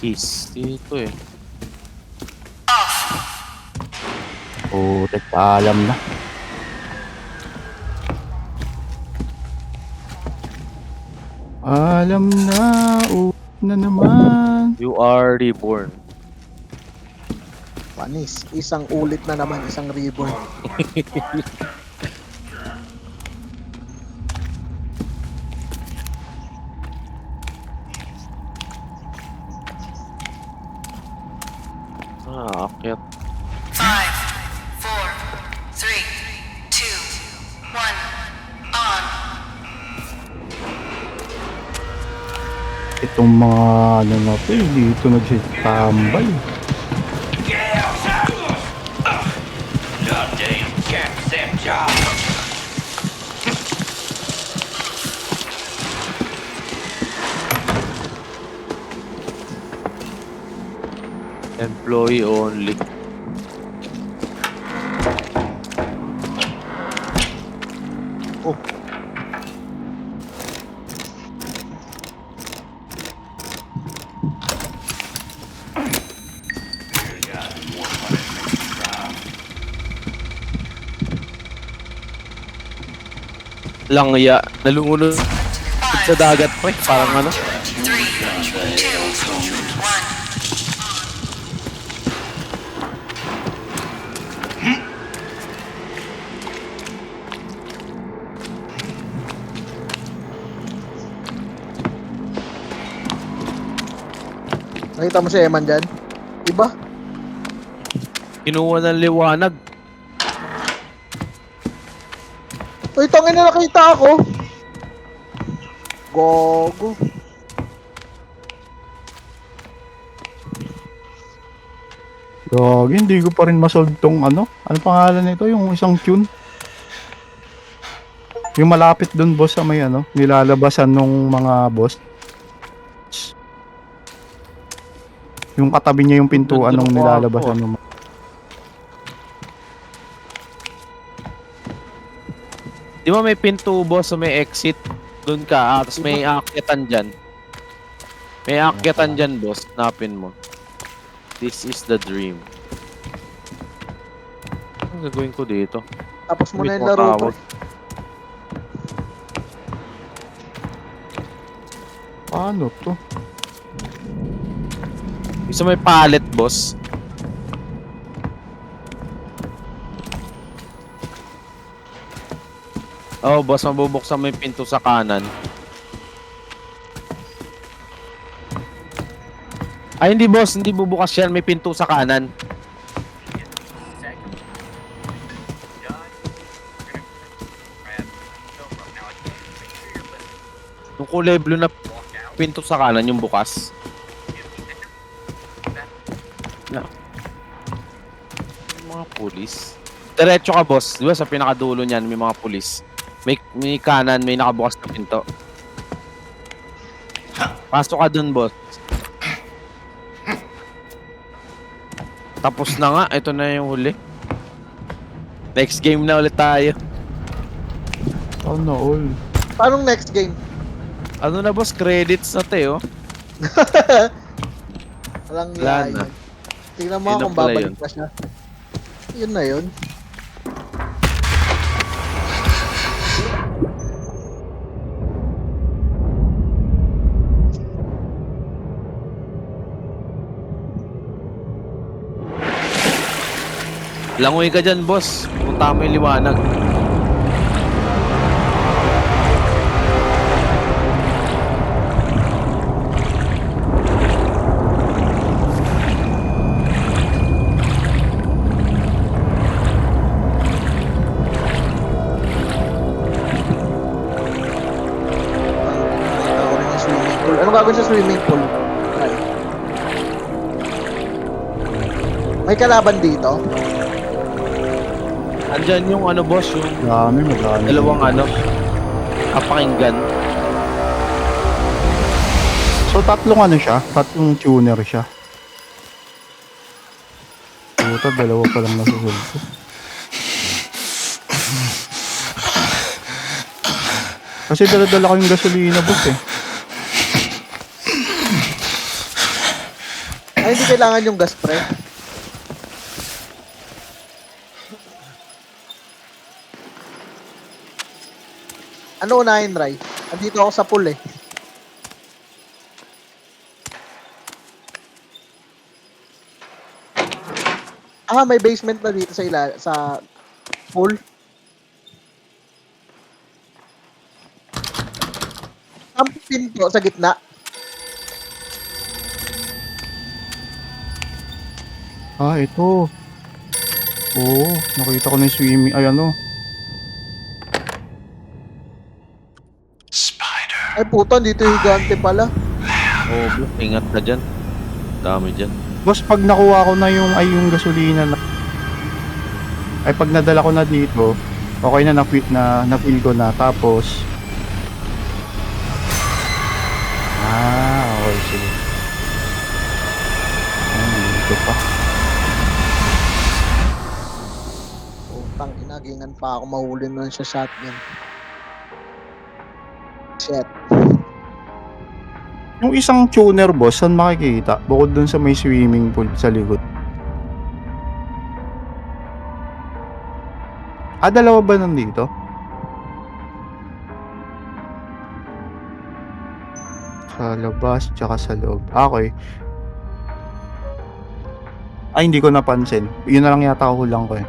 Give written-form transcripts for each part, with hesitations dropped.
keys dito eh. Putik, paalam na. Alam na, na naman. You are reborn. Panis, isang ulit na naman, isang reborn. Akyat. 5, 4, 3, 2, 1, on. Itong mga ano na to, dito nagsitambay. Goddamn Capsep job. Employee only. Oh, Langya. Nalungunod sa dagat pa eh. Parang ano. 3, 2, 1. nakita mo si Eman dyan? Iba? Kinuha ng liwanag. Uy, tangin na nakita ako. Gogo. Gagi, hindi ko pa rin masolve tong ano. Ano pangalan nito? Yung isang tune. Yung malapit dun boss sa may ano, nilalabasan nung mga boss. Yung katabi niya yung pintuan nung nilalabasan nung Di ba may pinto boss so may exit? Doon ka. Tapos may aakyatan dyan. May aakyatan dyan boss. Napin mo. This is the dream. Ano gagawin ko dito? Tapos mo Wait, na yung laro ko. tawag. Paano to? Gusto may pallet boss. Oh, boss, mabubuksan mo yung pinto sa kanan. Ay, hindi boss, hindi bubukas yan. May pinto sa kanan. Yung kulay blue na pinto sa kanan, yung bukas. Na. Yung mga pulis. Diretso ka boss, di ba sa pinakadulo niyan may mga pulis. May kanan, may nakabukas na pinto. Pasok ka dun boss. Tapos na nga, ito na yung huli. Next game na ulit tayo. Ano all? Paano next game? Ano na boss, credits na tayo. Walang Wala niya na. yun. Tingnan mo Yun kung na pala babalik yun. pa siya. Yun na yun. Langoy ka dyan boss. Punta mo yung liwanag. Nakita ko rin yung swimming pool. Anong gagawin sa swimming pool? Ay. May kalaban dito? Andyan yung ano boss, yung Dami, madami. dalawang ano. Kapakinggan. So tatlong ano siya? Tatlong tuner siya. Puta, dalawa pa lang nasusunod ko. Kasi dala-dala ko yung gasolina boss eh. Ay, hindi kailangan yung gas pre. Ano unahin, Ray? Andito ako sa pool eh. Ah, may basement na dito sa pool. Ang pinto sa gitna. Ah, ito. Oo, nakita ko na yung swimming. Ay, ano? Ay puto, dito yung higante pala. Oh, boss, ingat ka dyan. Dami dyan. Boss, pag nakuha ko na yung gasolina na... Ay, pag nadala ko na dito, okay na na-fill ko na. Tapos... okay, sige. Dito pa. Putang ina, gingan pa ako mahuli nun sa shotgun. Shit. Yung isang tuner, boss, saan makikita? Bukod dun sa may swimming pool sa likod. Ah, dalawa ba nandito? Sa labas, tsaka sa loob. Okay. Ay, hindi ko napansin. Yun na lang yata hulang ko eh.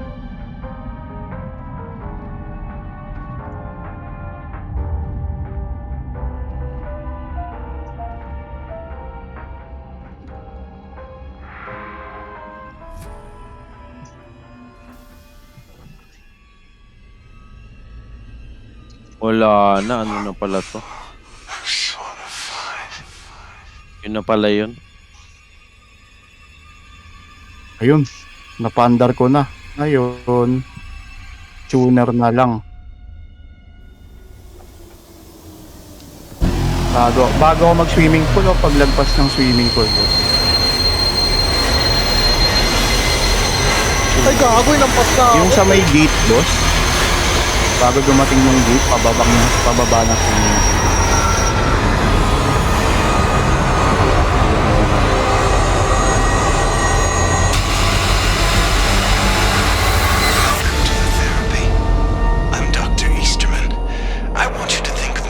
Wala na. Ano na pala to? Yun na pala yun. Ayun. Napandar ko na. Ayun. Tuner na lang. Bago ako mag-swimming pool o paglagpas ng swimming pool, boss. Ay gago, lampas na ako. Yung sa may gate, boss. Bago dumating yung gate, pababa na swimming pool.